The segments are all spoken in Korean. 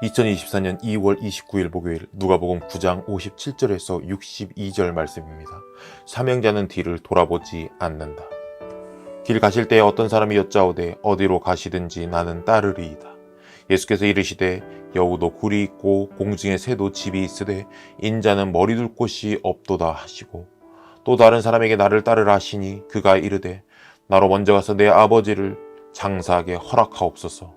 2024년 2월 29일 목요일 누가복음 9장 57절에서 62절 말씀입니다. 사명자는 뒤를 돌아보지 않는다. 길 가실 때에 어떤 사람이 여짜오되 어디로 가시든지 나는 따르리이다. 예수께서 이르시되 여우도 굴이 있고 공중의 새도 집이 있으되 인자는 머리 둘 곳이 없도다 하시고, 또 다른 사람에게 나를 따르라 하시니 그가 이르되 나로 먼저 가서 내 아버지를 장사하게 허락하옵소서.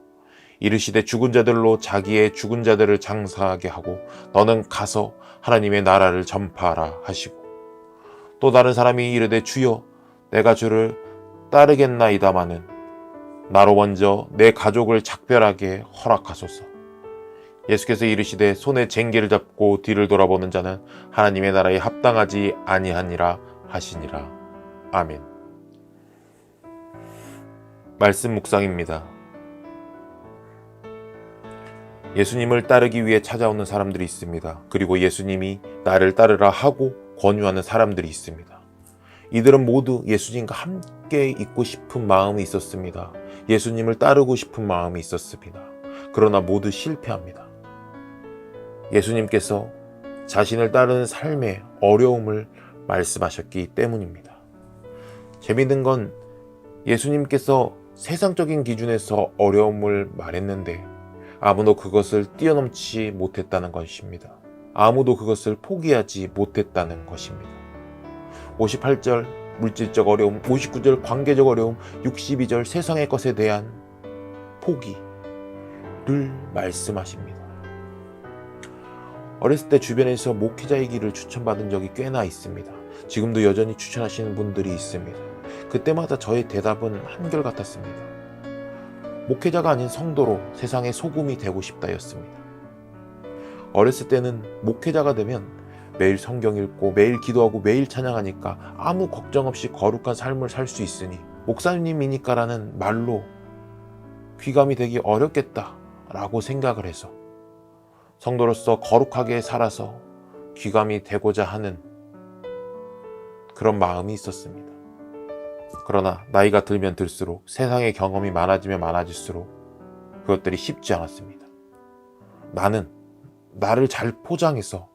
이르시되 죽은 자들로 자기의 죽은 자들을 장사하게 하고 너는 가서 하나님의 나라를 전파하라 하시고, 또 다른 사람이 이르되 주여 내가 주를 따르겠나이다마는 나로 먼저 내 가족을 작별하게 허락하소서. 예수께서 이르시되 손에 쟁기를 잡고 뒤를 돌아보는 자는 하나님의 나라에 합당하지 아니하니라 하시니라. 아멘. 말씀 묵상입니다. 예수님을 따르기 위해 찾아오는 사람들이 있습니다. 그리고 예수님이 나를 따르라 하고 권유하는 사람들이 있습니다. 이들은 모두 예수님과 함께 있고 싶은 마음이 있었습니다. 예수님을 따르고 싶은 마음이 있었습니다. 그러나 모두 실패합니다. 예수님께서 자신을 따르는 삶의 어려움을 말씀하셨기 때문입니다. 재미있는 건 예수님께서 세상적인 기준에서 어려움을 말했는데 아무도 그것을 뛰어넘지 못했다는 것입니다. 아무도 그것을 포기하지 못했다는 것입니다. 58절 물질적 어려움, 59절 관계적 어려움, 62절 세상의 것에 대한 포기를 말씀하십니다. 어렸을 때 주변에서 목회자의 길을 추천받은 적이 꽤나 있습니다. 지금도 여전히 추천하시는 분들이 있습니다. 그때마다 저의 대답은 한결같았습니다. 목회자가 아닌 성도로 세상의 소금이 되고 싶다였습니다. 어렸을 때는 목회자가 되면 매일 성경 읽고 매일 기도하고 매일 찬양하니까 아무 걱정 없이 거룩한 삶을 살 수 있으니 목사님이니까라는 말로 귀감이 되기 어렵겠다라고 생각을 해서 성도로서 거룩하게 살아서 귀감이 되고자 하는 그런 마음이 있었습니다. 그러나 나이가 들면 들수록 세상의 경험이 많아지면 많아질수록 그것들이 쉽지 않았습니다. 나는 나를 잘 포장해서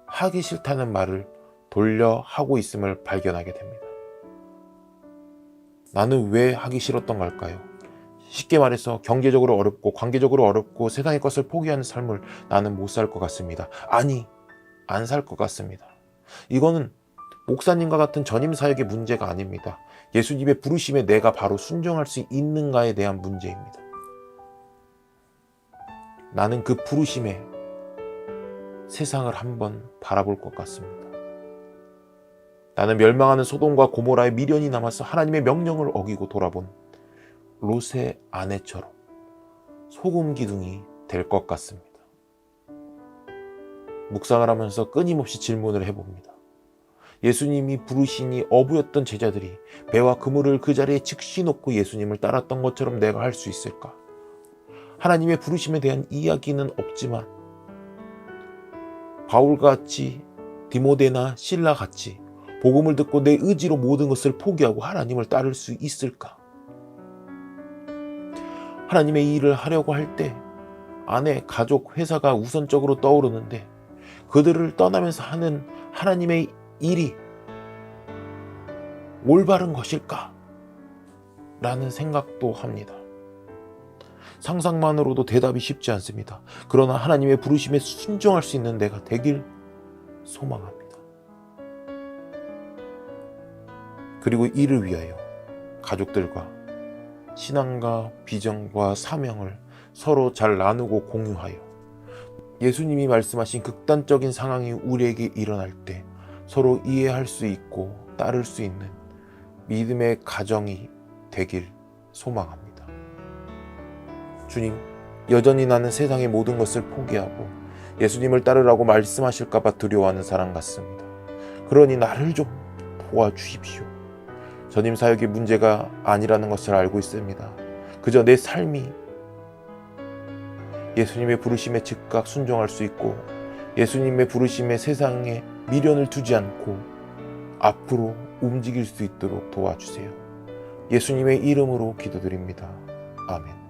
하기 싫다는 말을 돌려 하고 있음을 발견하게 됩니다. 나는 왜 하기 싫었던 걸까요? 쉽게 말해서 경제적으로 어렵고 관계적으로 어렵고 세상의 것을 포기하는 삶을 나는 못 살 것 같습니다. 아니, 안 살 것 같습니다. 이거는 목사님과 같은 전임 사역의 문제가 아닙니다. 예수님의 부르심에 내가 바로 순종할 수 있는가에 대한 문제입니다. 나는 그 부르심에 세상을 한번 바라볼 것 같습니다. 나는 멸망하는 소돔과 고모라의 미련이 남아서 하나님의 명령을 어기고 돌아본 롯의 아내처럼 소금 기둥이 될 것 같습니다. 묵상을 하면서 끊임없이 질문을 해봅니다. 예수님이 부르시니 어부였던 제자들이 배와 그물을 그 자리에 즉시 놓고 예수님을 따랐던 것처럼 내가 할 수 있을까? 하나님의 부르심에 대한 이야기는 없지만 바울같이 디모데나 실라같이 복음을 듣고 내 의지로 모든 것을 포기하고 하나님을 따를 수 있을까? 하나님의 일을 하려고 할 때 아내, 가족, 회사가 우선적으로 떠오르는데 그들을 떠나면서 하는 하나님의 일이 올바른 것일까? 라는 생각도 합니다. 상상만으로도 대답이 쉽지 않습니다. 그러나 하나님의 부르심에 순종할 수 있는 내가 되길 소망합니다. 그리고 이를 위하여 가족들과 신앙과 비전과 사명을 서로 잘 나누고 공유하여 예수님이 말씀하신 극단적인 상황이 우리에게 일어날 때 서로 이해할 수 있고 따를 수 있는 믿음의 가정이 되길 소망합니다. 주님, 여전히 나는 세상의 모든 것을 포기하고 예수님을 따르라고 말씀하실까봐 두려워하는 사람 같습니다. 그러니 나를 좀 도와주십시오. 전임 사역의 문제가 아니라는 것을 알고 있습니다. 그저 내 삶이 예수님의 부르심에 즉각 순종할 수 있고 예수님의 부르심에 세상에 미련을 두지 않고 앞으로 움직일 수 있도록 도와주세요. 예수님의 이름으로 기도드립니다. 아멘.